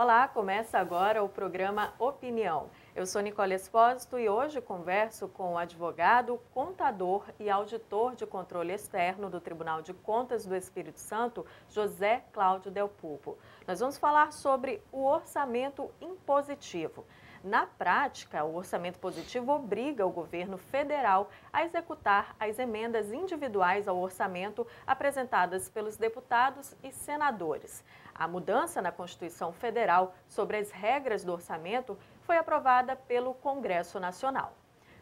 Olá, começa agora o programa Opinião. Eu sou Nicole Espósito e hoje converso com o advogado, contador e auditor de controle externo do Tribunal de Contas do Espírito Santo, José Cláudio Del Pulpo. Nós vamos falar sobre o orçamento impositivo. Na prática, o orçamento positivo obriga o governo federal a executar as emendas individuais ao orçamento apresentadas pelos deputados e senadores. A mudança na Constituição Federal sobre as regras do orçamento foi aprovada pelo Congresso Nacional.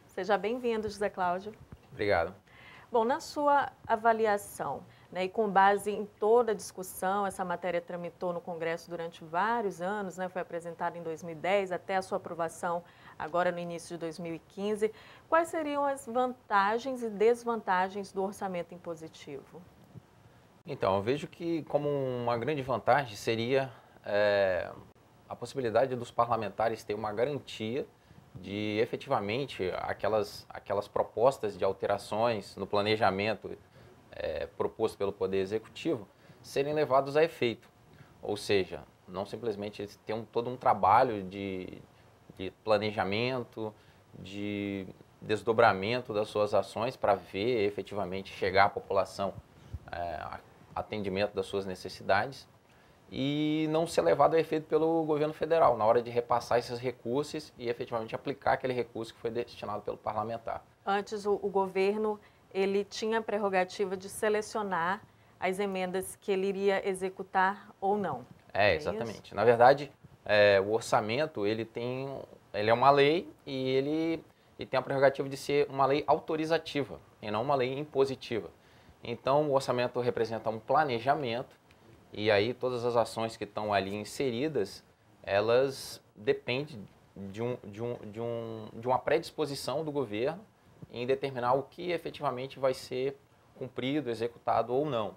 Seja bem-vindo, José Cláudio. Obrigado. Bom, na sua avaliação, e com base em toda a discussão, essa matéria tramitou no Congresso durante vários anos, foi apresentada em 2010 até a sua aprovação agora no início de 2015. Quais seriam as vantagens e desvantagens do orçamento impositivo? Então, eu vejo que como uma grande vantagem seria a possibilidade dos parlamentares ter uma garantia de efetivamente aquelas propostas de alterações no planejamento proposto pelo Poder Executivo serem levados a efeito. Ou seja, não simplesmente eles têm todo um trabalho de planejamento, de desdobramento das suas ações para ver efetivamente chegar à população atendimento das suas necessidades e não ser levado a efeito pelo governo federal na hora de repassar esses recursos e efetivamente aplicar aquele recurso que foi destinado pelo parlamentar. Antes o governo ele tinha a prerrogativa de selecionar as emendas que ele iria executar ou não. Exatamente. Isso? Na verdade, o orçamento ele é uma lei e ele tem a prerrogativa de ser uma lei autorizativa e não uma lei impositiva. Então, o orçamento representa um planejamento e aí todas as ações que estão ali inseridas, elas dependem de uma predisposição do governo em determinar o que efetivamente vai ser cumprido, executado ou não.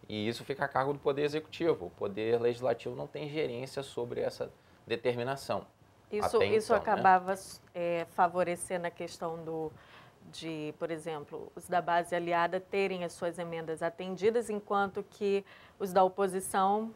E isso fica a cargo do Poder Executivo. O Poder Legislativo não tem gerência sobre essa determinação. Isso acabava favorecendo a questão de, por exemplo, os da base aliada terem as suas emendas atendidas, enquanto que os da oposição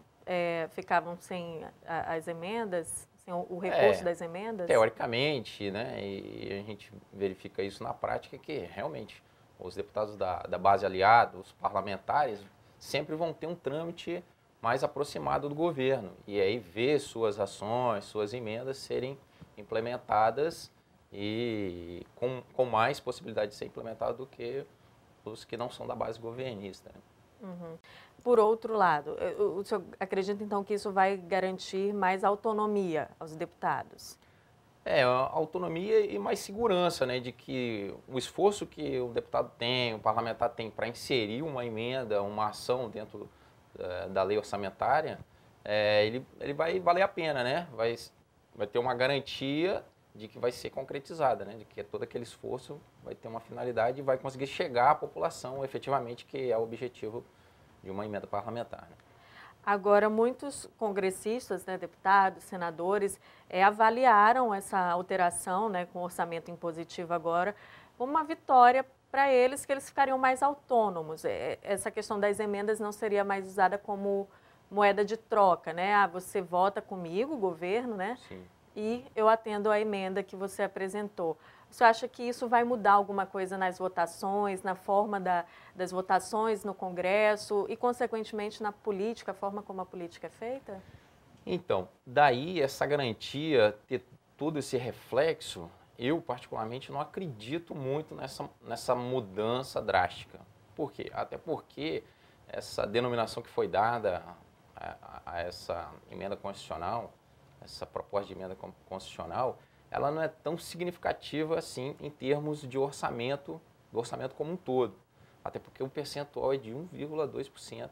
ficavam sem as emendas, sem o recurso das emendas? Teoricamente, e a gente verifica isso na prática, que realmente os deputados da base aliada, os parlamentares, sempre vão ter um trâmite mais aproximado do governo. E aí ver suas ações, suas emendas serem implementadas e com mais possibilidade de ser implementado do que os que não são da base governista. Uhum. Por outro lado, o senhor acredita então que isso vai garantir mais autonomia aos deputados? Autonomia e mais segurança, de que o esforço que o deputado tem, o parlamentar tem para inserir uma emenda, uma ação dentro da lei orçamentária, ele vai valer a pena, vai ter uma garantia de que vai ser concretizada, de que todo aquele esforço vai ter uma finalidade e vai conseguir chegar à população efetivamente, que é o objetivo de uma emenda parlamentar. Agora, muitos congressistas, deputados, senadores, avaliaram essa alteração com o orçamento impositivo agora como uma vitória para eles, que eles ficariam mais autônomos. Essa questão das emendas não seria mais usada como moeda de troca, você vota comigo, governo, Sim. E eu atendo a emenda que você apresentou. Você acha que isso vai mudar alguma coisa nas votações, na forma das votações no Congresso e, consequentemente, na política, a forma como a política é feita? Então, daí essa garantia, ter todo esse reflexo, eu particularmente não acredito muito nessa mudança drástica. Por quê? Até porque essa denominação que foi dada a essa emenda constitucional, essa proposta de emenda constitucional, ela não é tão significativa assim em termos de orçamento, do orçamento como um todo. Até porque o percentual é de 1,2%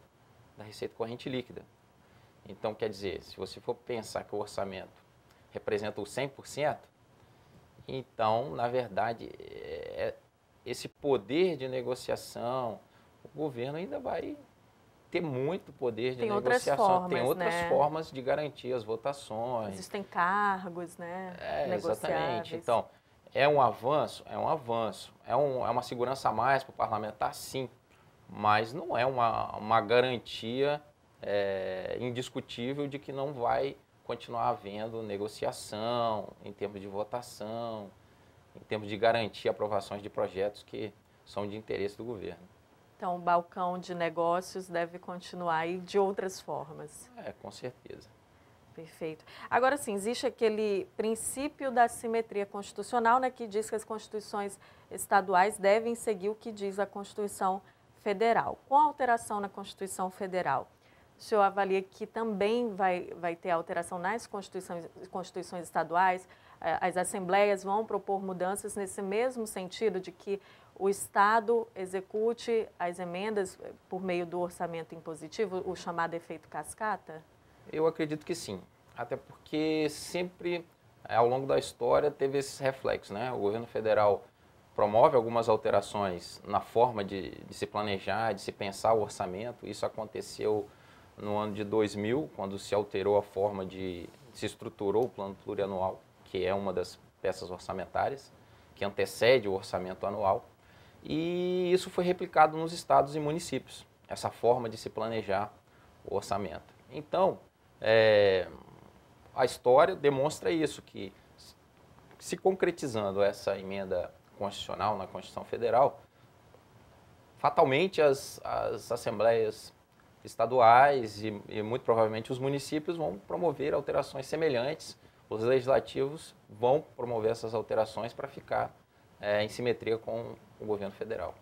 da receita corrente líquida. Então, quer dizer, se você for pensar que o orçamento representa o 100%, então, na verdade, esse poder de negociação, o governo ainda vai ter muito poder de negociação. Tem outras formas de garantir as votações. Existem cargos, Exatamente. Então, é um avanço? É um avanço. É uma segurança a mais para o parlamentar? Sim. Mas não é uma garantia indiscutível de que não vai continuar havendo negociação em termos de votação, em termos de garantir aprovações de projetos que são de interesse do governo. Então, o balcão de negócios deve continuar aí de outras formas. Com certeza. Perfeito. Agora sim, existe aquele princípio da simetria constitucional, né, que diz que as constituições estaduais devem seguir o que diz a Constituição Federal. Com a alteração na Constituição Federal, o senhor avalia que também vai ter alteração nas constituições estaduais? As assembleias vão propor mudanças nesse mesmo sentido de que o Estado execute as emendas por meio do orçamento impositivo, o chamado efeito cascata? Eu acredito que sim, até porque sempre, ao longo da história, teve esses reflexos, né? O governo federal promove algumas alterações na forma de se planejar, de se pensar o orçamento. Isso aconteceu no ano de 2000, quando se alterou a forma se estruturou o plano plurianual, que é uma das peças orçamentárias, que antecede o orçamento anual. E isso foi replicado nos estados e municípios, essa forma de se planejar o orçamento. Então, a história demonstra isso, que se concretizando essa emenda constitucional na Constituição Federal, fatalmente as assembleias estaduais e muito provavelmente os municípios vão promover alterações semelhantes, os legislativos vão promover essas alterações para ficar em simetria com o governo federal.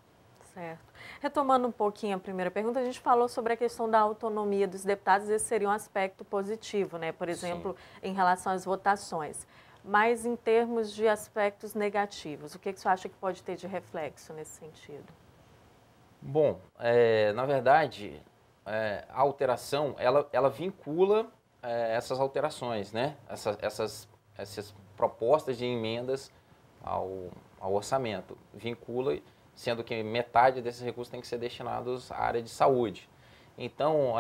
Certo. Retomando um pouquinho a primeira pergunta, a gente falou sobre a questão da autonomia dos deputados, esse seria um aspecto positivo, né? Por exemplo, sim, em relação às votações. Mas em termos de aspectos negativos, o que você acha que pode ter de reflexo nesse sentido? Bom, na verdade, a alteração, ela vincula essas alterações, né? Essas propostas de emendas ao orçamento. Vincula, sendo que metade desses recursos tem que ser destinados à área de saúde. Então,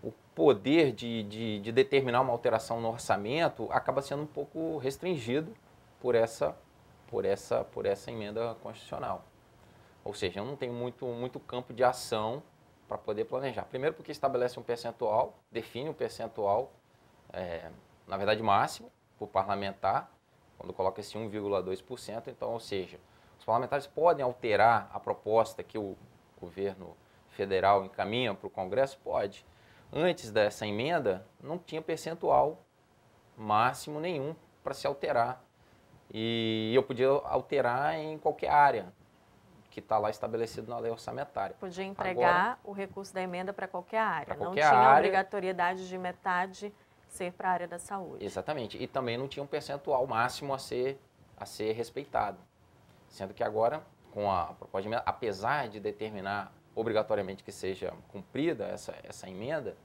o poder de determinar uma alteração no orçamento acaba sendo um pouco restringido por essa emenda constitucional. Ou seja, eu não tenho muito campo de ação para poder planejar. Primeiro porque estabelece um percentual, define um percentual, na verdade máximo, para o parlamentar, quando coloca esse 1,2%. Então, ou seja, os parlamentares podem alterar a proposta que o governo federal encaminha para o Congresso? Pode. Antes dessa emenda, não tinha percentual máximo nenhum para se alterar. E eu podia alterar em qualquer área que está lá estabelecido na lei orçamentária. Podia entregar agora o recurso da emenda para qualquer área. Não tinha área, obrigatoriedade de metade ser para a área da saúde. Exatamente. E também não tinha um percentual máximo a ser respeitado. Sendo que agora, com a proposta de emenda, apesar de determinar obrigatoriamente que seja cumprida essa emenda,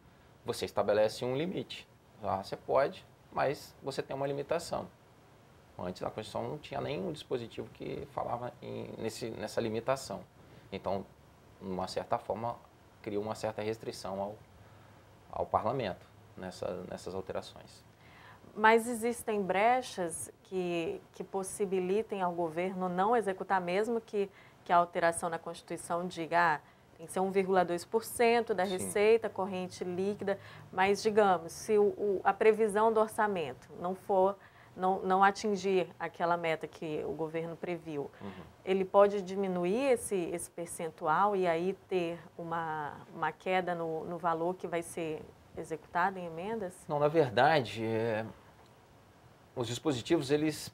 você estabelece um limite. Você pode, mas você tem uma limitação. Antes, a Constituição não tinha nenhum dispositivo que falava nessa limitação. Então, de uma certa forma, criou uma certa restrição ao parlamento nessas alterações. Mas existem brechas que possibilitem ao governo não executar, mesmo que a alteração na Constituição diga tem que ser 1,2% da receita corrente líquida, mas, digamos, se a previsão do orçamento não atingir aquela meta que o governo previu, ele pode diminuir esse percentual e aí ter uma queda no valor que vai ser executado em emendas? Não, na verdade, os dispositivos, eles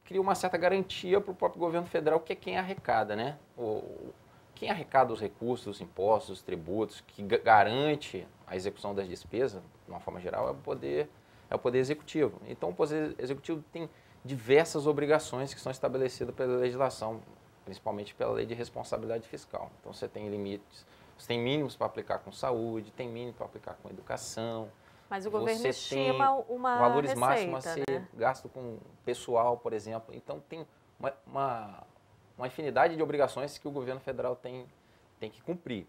criam uma certa garantia para o próprio governo federal, que é quem arrecada, né? Quem arrecada os recursos, os impostos, os tributos, que garante a execução das despesas, de uma forma geral, é o Poder Executivo. Então, o Poder Executivo tem diversas obrigações que são estabelecidas pela legislação, principalmente pela Lei de Responsabilidade Fiscal. Então, você tem limites, você tem mínimos para aplicar com saúde, tem mínimo para aplicar com educação. Mas o governo estima uma valores receita, máximos a ser né? gasto com pessoal, por exemplo. Então, tem uma infinidade de obrigações que o governo federal tem que cumprir.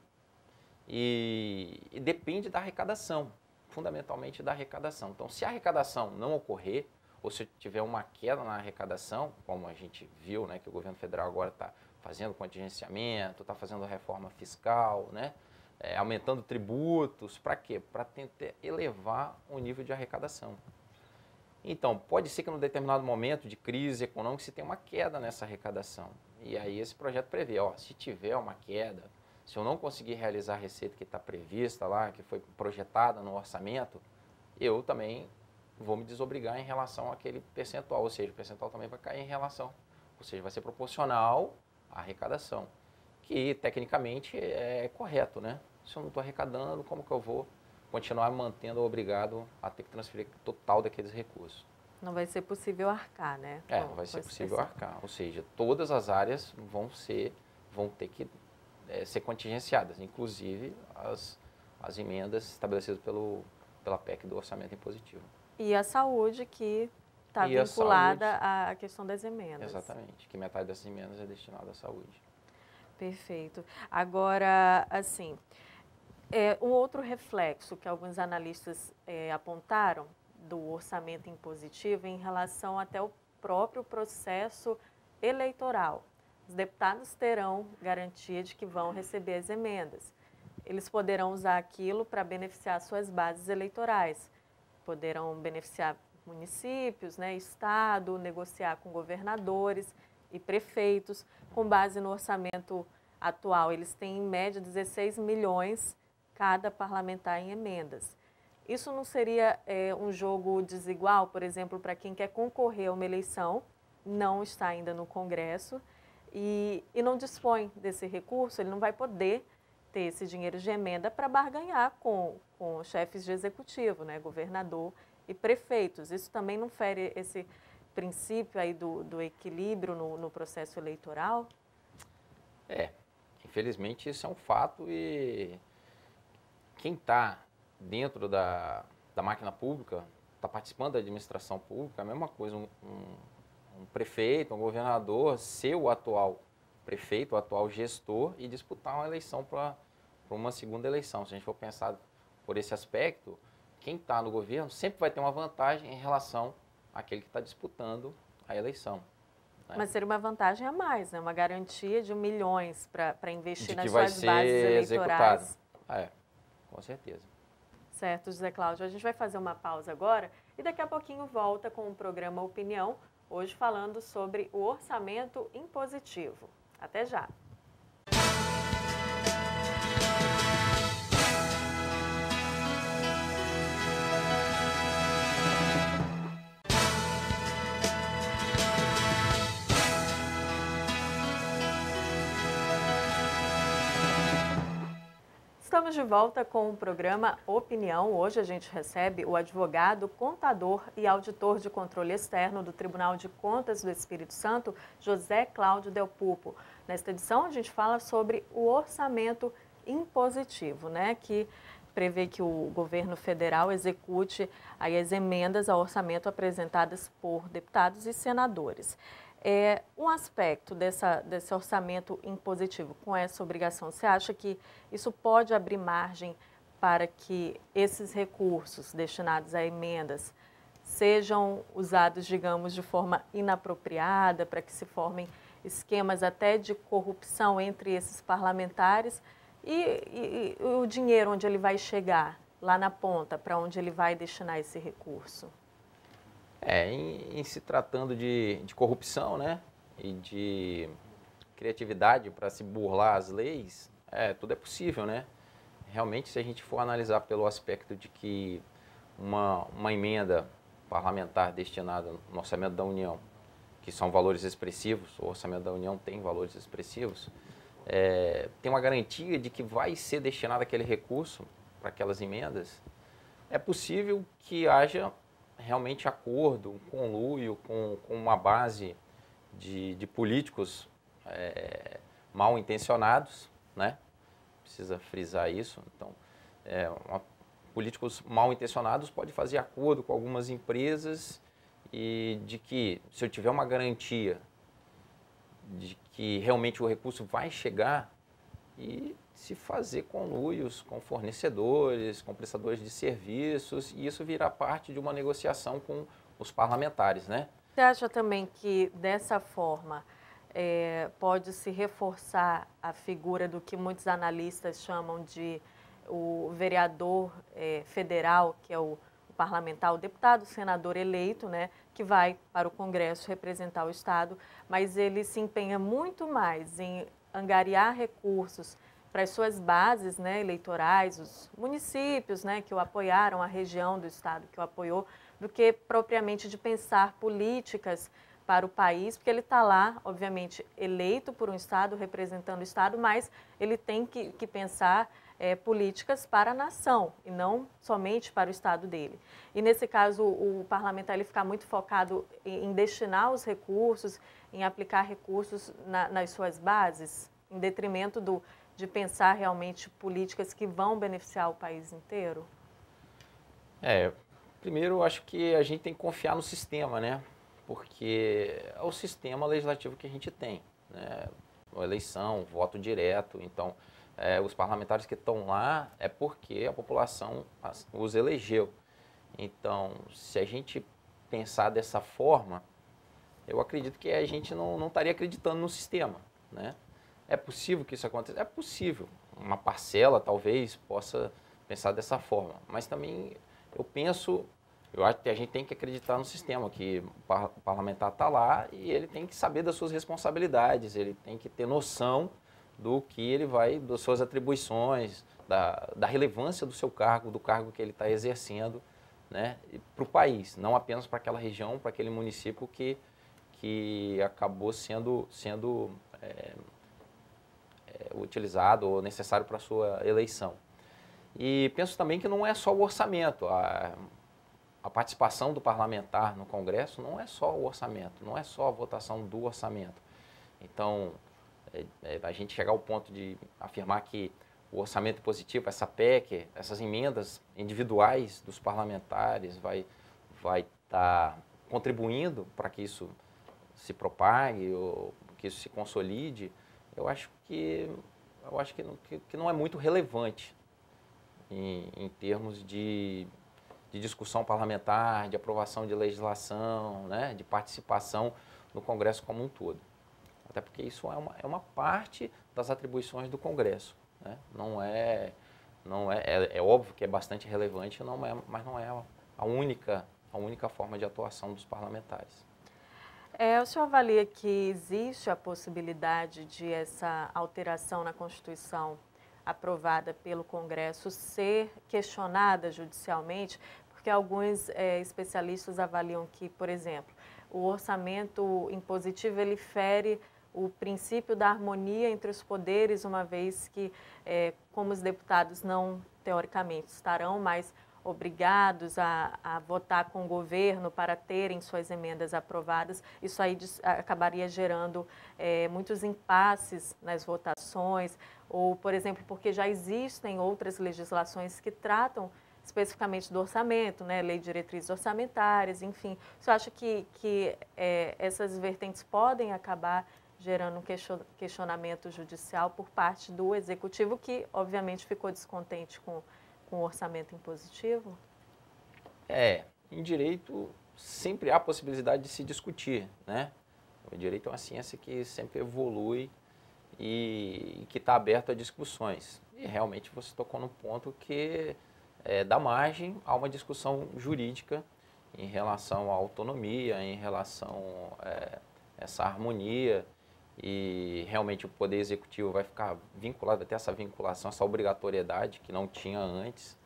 E depende da arrecadação, fundamentalmente da arrecadação. Então, se a arrecadação não ocorrer, ou se tiver uma queda na arrecadação, como a gente viu, né, que o governo federal agora está fazendo contingenciamento, está fazendo reforma fiscal, né, aumentando tributos, para quê? Para tentar elevar o nível de arrecadação. Então, pode ser que num determinado momento de crise econômica se tenha uma queda nessa arrecadação. E aí esse projeto prevê, se tiver uma queda, se eu não conseguir realizar a receita que está prevista lá, que foi projetada no orçamento, eu também vou me desobrigar em relação àquele percentual, ou seja, o percentual também vai cair em relação, ou seja, vai ser proporcional à arrecadação, que tecnicamente é correto, né? Se eu não estou arrecadando, como que eu vou continuar mantendo obrigado a ter que transferir total daqueles recursos? Não vai ser possível arcar, né? Não vai ser possível arcar, ou seja, todas as áreas vão ter que ser contingenciadas, inclusive as emendas estabelecidas pela PEC do orçamento impositivo. E a saúde, que está vinculada à questão das emendas. Exatamente, que metade dessas emendas é destinada à saúde. Perfeito. Agora, assim, um outro reflexo que alguns analistas apontaram do orçamento impositivo em relação até o próprio processo eleitoral. Os deputados terão garantia de que vão receber as emendas. Eles poderão usar aquilo para beneficiar suas bases eleitorais. Poderão beneficiar municípios, né, estado, negociar com governadores e prefeitos. Com base no orçamento atual, eles têm em média 16 milhões cada parlamentar em emendas. Isso não seria um jogo desigual, por exemplo, para quem quer concorrer a uma eleição, não está ainda no Congresso e não dispõe desse recurso, ele não vai poder ter esse dinheiro de emenda para barganhar com chefes de executivo, né, governador e prefeitos. Isso também não fere esse princípio aí do equilíbrio no processo eleitoral? Infelizmente isso é um fato e quem está dentro da máquina pública, está participando da administração pública, é a mesma coisa, um prefeito, um governador, ser o atual prefeito, o atual gestor e disputar uma eleição para uma segunda eleição. Se a gente for pensar por esse aspecto, quem está no governo sempre vai ter uma vantagem em relação àquele que está disputando a eleição. Né? Mas seria uma vantagem a mais, né? Uma garantia de milhões para investir nas suas bases eleitorais. Executado. Com certeza. Certo, José Cláudio. A gente vai fazer uma pausa agora e daqui a pouquinho volta com o programa Opinião, hoje falando sobre o orçamento impositivo. Até já! Estamos de volta com o programa Opinião. Hoje a gente recebe o advogado, contador e auditor de controle externo do Tribunal de Contas do Espírito Santo, José Cláudio Del Pupo. Nesta edição a gente fala sobre o orçamento impositivo, né, que prevê que o governo federal execute aí as emendas ao orçamento apresentadas por deputados e senadores. Um aspecto desse orçamento impositivo com essa obrigação, você acha que isso pode abrir margem para que esses recursos destinados a emendas sejam usados, digamos, de forma inapropriada, para que se formem esquemas até de corrupção entre esses parlamentares e o dinheiro onde ele vai chegar, lá na ponta, para onde ele vai destinar esse recurso? Em se tratando de corrupção, né, e de criatividade para se burlar as leis, tudo é possível, né? Realmente, se a gente for analisar pelo aspecto de que uma emenda parlamentar destinada no orçamento da União, que são valores expressivos, o orçamento da União tem valores expressivos, tem uma garantia de que vai ser destinado aquele recurso para aquelas emendas, é possível que haja realmente acordo, conluio com uma base de políticos mal intencionados, né? Precisa frisar isso. Então, políticos mal intencionados podem fazer acordo com algumas empresas e de que, se eu tiver uma garantia de que realmente o recurso vai chegar, e se fazer conluios com fornecedores, com prestadores de serviços, e isso virá parte de uma negociação com os parlamentares, né? Você acha também que, dessa forma, pode-se reforçar a figura do que muitos analistas chamam de o vereador federal, que é o parlamentar, o deputado, o senador eleito, né, que vai para o Congresso representar o Estado, mas ele se empenha muito mais em angariar recursos para as suas bases, né, eleitorais, os municípios, né, que o apoiaram, a região do Estado que o apoiou, do que propriamente de pensar políticas para o país, porque ele está lá, obviamente, eleito por um Estado, representando o Estado, mas ele tem que pensar políticas para a nação e não somente para o Estado dele. E nesse caso, o parlamentar ele fica muito focado em destinar os recursos, em aplicar recursos nas suas bases, em detrimento de pensar realmente políticas que vão beneficiar o país inteiro? Primeiro eu acho que a gente tem que confiar no sistema, né? Porque é o sistema legislativo que a gente tem, né? A eleição, voto direto, então os parlamentares que estão lá é porque a população os elegeu. Então, se a gente pensar dessa forma, eu acredito que a gente não estaria acreditando no sistema, né? É possível que isso aconteça? É possível. Uma parcela talvez possa pensar dessa forma, mas também eu acho que a gente tem que acreditar no sistema, que o parlamentar está lá e ele tem que saber das suas responsabilidades, ele tem que ter noção do que ele das suas atribuições, da relevância do seu cargo, do cargo que ele está exercendo, né, para o país, não apenas para aquela região, para aquele município que acabou sendo utilizado ou necessário para a sua eleição. E penso também que não é só o orçamento, a participação do parlamentar no Congresso não é só o orçamento, não é só a votação do orçamento. Então, a gente chegar ao ponto de afirmar que o orçamento positivo, essa PEC, essas emendas individuais dos parlamentares vai estar contribuindo para que isso se propague ou que isso se consolide, eu acho que não é muito relevante em termos de discussão parlamentar, de aprovação de legislação, né, de participação no Congresso como um todo. Até porque isso é uma parte das atribuições do Congresso, né? É óbvio que é bastante relevante, mas não é a única forma de atuação dos parlamentares. O senhor avalia que existe a possibilidade de essa alteração na Constituição aprovada pelo Congresso ser questionada judicialmente? Porque alguns especialistas avaliam que, por exemplo, o orçamento impositivo ele fere o princípio da harmonia entre os poderes, uma vez que, como os deputados não, teoricamente, estarão mais obrigados a votar com o governo para terem suas emendas aprovadas, isso aí acabaria gerando muitos impasses nas votações, ou, por exemplo, porque já existem outras legislações que tratam especificamente do orçamento, né, lei de diretrizes orçamentárias, enfim. Você acha que essas vertentes podem acabar gerando um questionamento judicial por parte do Executivo, que obviamente ficou descontente com o orçamento impositivo? Em direito sempre há possibilidade de se discutir, né? O direito é uma ciência que sempre evolui e que está aberto a discussões. E realmente você tocou num ponto que dá margem a uma discussão jurídica em relação à autonomia, em relação a essa harmonia, e realmente o Poder Executivo vai ficar vinculado, vai ter essa vinculação, essa obrigatoriedade que não tinha antes,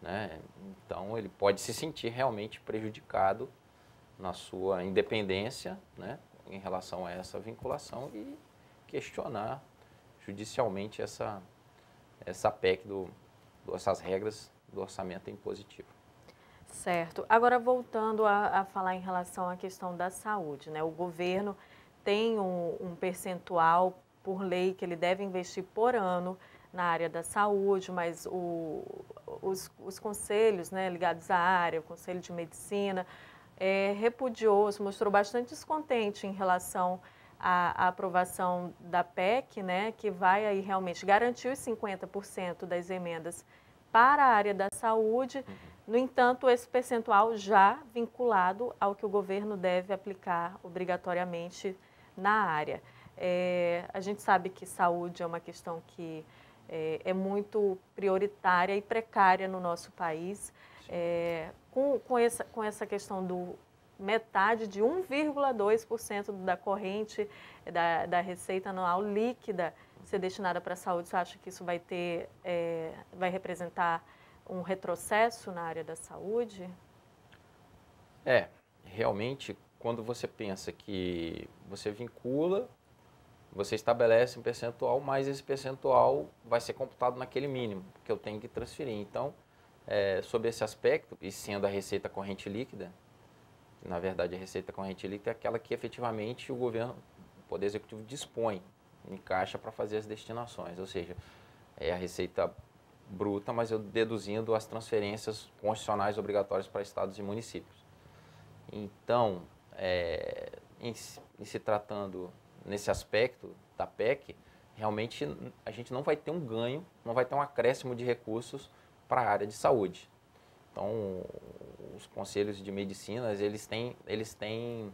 né? Então ele pode se sentir realmente prejudicado na sua independência, né, em relação a essa vinculação e questionar judicialmente essa PEC, essas regras do orçamento impositivo. Certo. Agora, voltando a falar em relação à questão da saúde, né? O governo tem um percentual por lei que ele deve investir por ano na área da saúde, mas os conselhos, né, ligados à área, o Conselho de Medicina, repudiou, se mostrou bastante descontente em relação à aprovação da PEC, né, que vai aí realmente garantir os 50% das emendas para a área da saúde. No entanto, esse percentual já vinculado ao que o governo deve aplicar obrigatoriamente na área. A gente sabe que saúde é uma questão que é muito prioritária e precária no nosso país. Com essa questão do metade de 1,2% da corrente da receita anual líquida ser destinada para a saúde, você acha que isso vai representar um retrocesso na área da saúde? Realmente, quando você pensa que você vincula, você estabelece um percentual, mas esse percentual vai ser computado naquele mínimo que eu tenho que transferir. Então, sob esse aspecto, e sendo a receita corrente líquida, na verdade a receita corrente líquida é aquela que efetivamente o governo, o Poder Executivo dispõe em caixa para fazer as destinações, ou seja, é a receita bruta, mas eu deduzindo as transferências constitucionais obrigatórias para estados e municípios. Então, em se tratando nesse aspecto da PEC, realmente a gente não vai ter um ganho, não vai ter um acréscimo de recursos para a área de saúde. Então, os conselhos de medicina, eles têm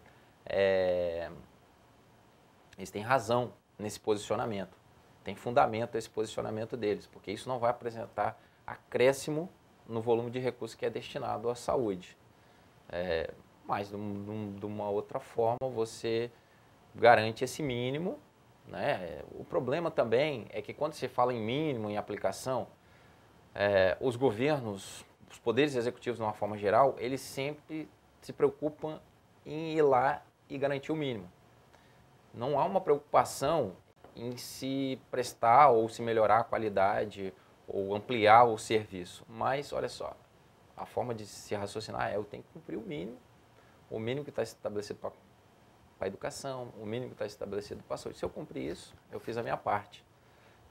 razão nesse posicionamento, tem fundamento esse posicionamento deles, porque isso não vai apresentar acréscimo no volume de recursos que é destinado à saúde. Mas, de uma outra forma, você garante esse mínimo, né? O problema também é que quando se fala em mínimo, em aplicação, os governos, os poderes executivos de uma forma geral, eles sempre se preocupam em ir lá e garantir o mínimo. Não há uma preocupação em se prestar ou se melhorar a qualidade ou ampliar o serviço. Mas, olha só, a forma de se raciocinar eu tenho que cumprir o mínimo que está estabelecido para a educação, o mínimo que está estabelecido para a saúde. Se eu cumprir isso, eu fiz a minha parte.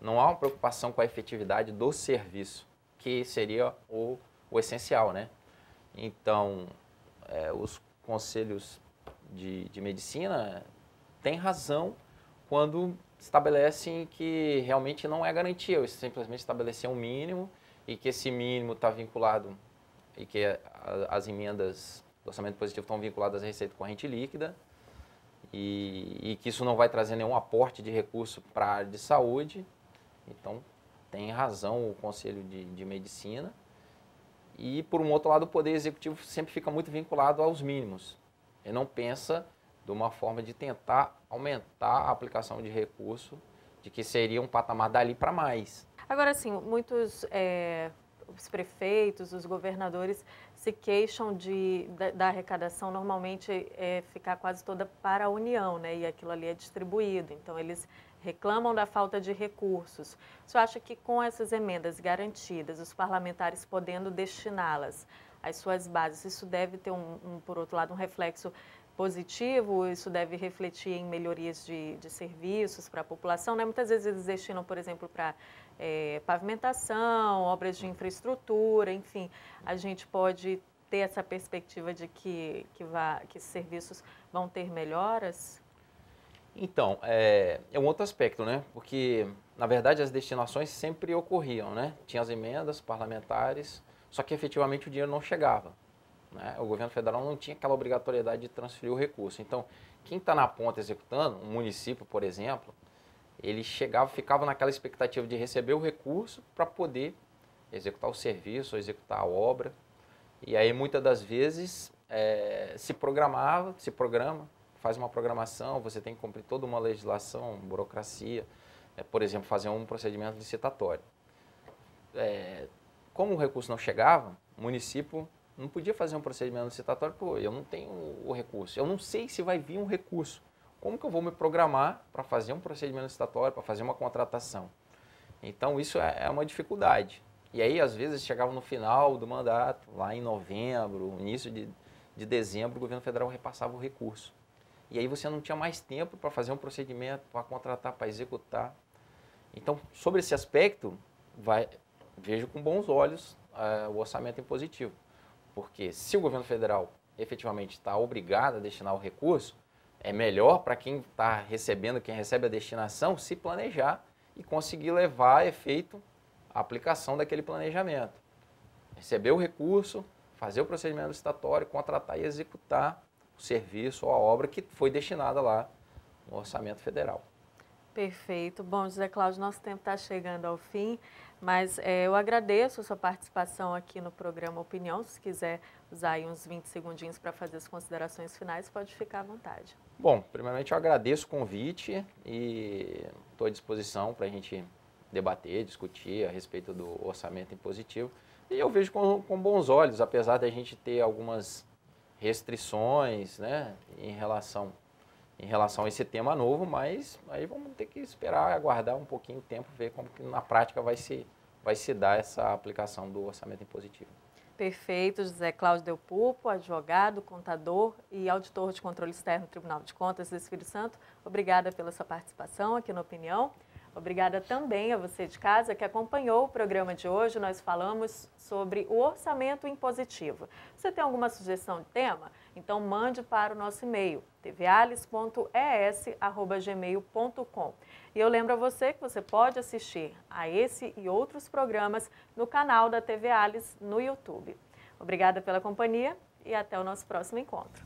Não há uma preocupação com a efetividade do serviço, que seria o essencial, né? Então, os conselhos de medicina têm razão quando estabelecem que realmente não é garantia, eu simplesmente estabelecer um mínimo e que esse mínimo está vinculado e que as emendas do orçamento positivo estão vinculadas à receita corrente líquida e que isso não vai trazer nenhum aporte de recurso para a área de saúde. Então, tem razão o Conselho de Medicina. E, por um outro lado, o Poder Executivo sempre fica muito vinculado aos mínimos. Ele não pensa de uma forma de tentar aumentar a aplicação de recurso, de que seria um patamar dali para mais. Agora, sim, muitos os prefeitos, os governadores se queixam da arrecadação normalmente ficar quase toda para a União, né? E aquilo ali é distribuído. Então, eles reclamam da falta de recursos. Você acha que com essas emendas garantidas, os parlamentares podendo destiná-las às suas bases, isso deve ter, por outro lado, um reflexo positivo? Isso deve refletir em melhorias de serviços para a população, né? Muitas vezes eles destinam, por exemplo, para pavimentação, obras de infraestrutura, enfim. A gente pode ter essa perspectiva de que esses serviços vão ter melhoras? Então, é um outro aspecto, né? Porque, na verdade, as destinações sempre ocorriam, né? Tinha as emendas parlamentares, só que efetivamente o dinheiro não chegava, né? O governo federal não tinha aquela obrigatoriedade de transferir o recurso. Então, quem está na ponta executando, um município, por exemplo, ele ficava naquela expectativa de receber o recurso para poder executar o serviço, ou executar a obra. E aí, muitas das vezes, se programa, faz uma programação, você tem que cumprir toda uma legislação, burocracia, por exemplo, fazer um procedimento licitatório. Como o recurso não chegava, o município não podia fazer um procedimento licitatório, porque eu não tenho o recurso, eu não sei se vai vir um recurso. Como que eu vou me programar para fazer um procedimento licitatório, para fazer uma contratação? Então, isso é uma dificuldade. E aí, às vezes, chegava no final do mandato, lá em novembro, início de dezembro, o governo federal repassava o recurso. E aí você não tinha mais tempo para fazer um procedimento, para contratar, para executar. Então, sobre esse aspecto, vejo com bons olhos o orçamento impositivo. Porque se o governo federal efetivamente está obrigado a destinar o recurso, é melhor para quem está recebendo, quem recebe a destinação, se planejar e conseguir levar a efeito a aplicação daquele planejamento. Receber o recurso, fazer o procedimento licitatório, contratar e executar o serviço ou a obra que foi destinada lá orçamento federal. Perfeito. Bom, José Cláudio, nosso tempo está chegando ao fim, mas eu agradeço a sua participação aqui no programa Opinião. Se quiser usar aí uns 20 segundinhos para fazer as considerações finais, pode ficar à vontade. Bom, primeiramente eu agradeço o convite e estou à disposição para a gente debater, discutir a respeito do orçamento impositivo. E eu vejo com bons olhos, apesar da gente ter algumas restrições, né, em relação a esse tema novo, mas aí vamos ter que esperar, aguardar um pouquinho o tempo, ver como que na prática vai se dar essa aplicação do orçamento impositivo. Perfeito, José Cláudio Del Pulpo, advogado, contador e auditor de controle externo do Tribunal de Contas do Espírito Santo. Obrigada pela sua participação aqui no Opinião. Obrigada também a você de casa que acompanhou o programa de hoje. Nós falamos sobre o orçamento impositivo. Você tem alguma sugestão de tema? Então mande para o nosso e-mail, tvales.es@gmail.com. E eu lembro a você que você pode assistir a esse e outros programas no canal da TV Ales no YouTube. Obrigada pela companhia e até o nosso próximo encontro.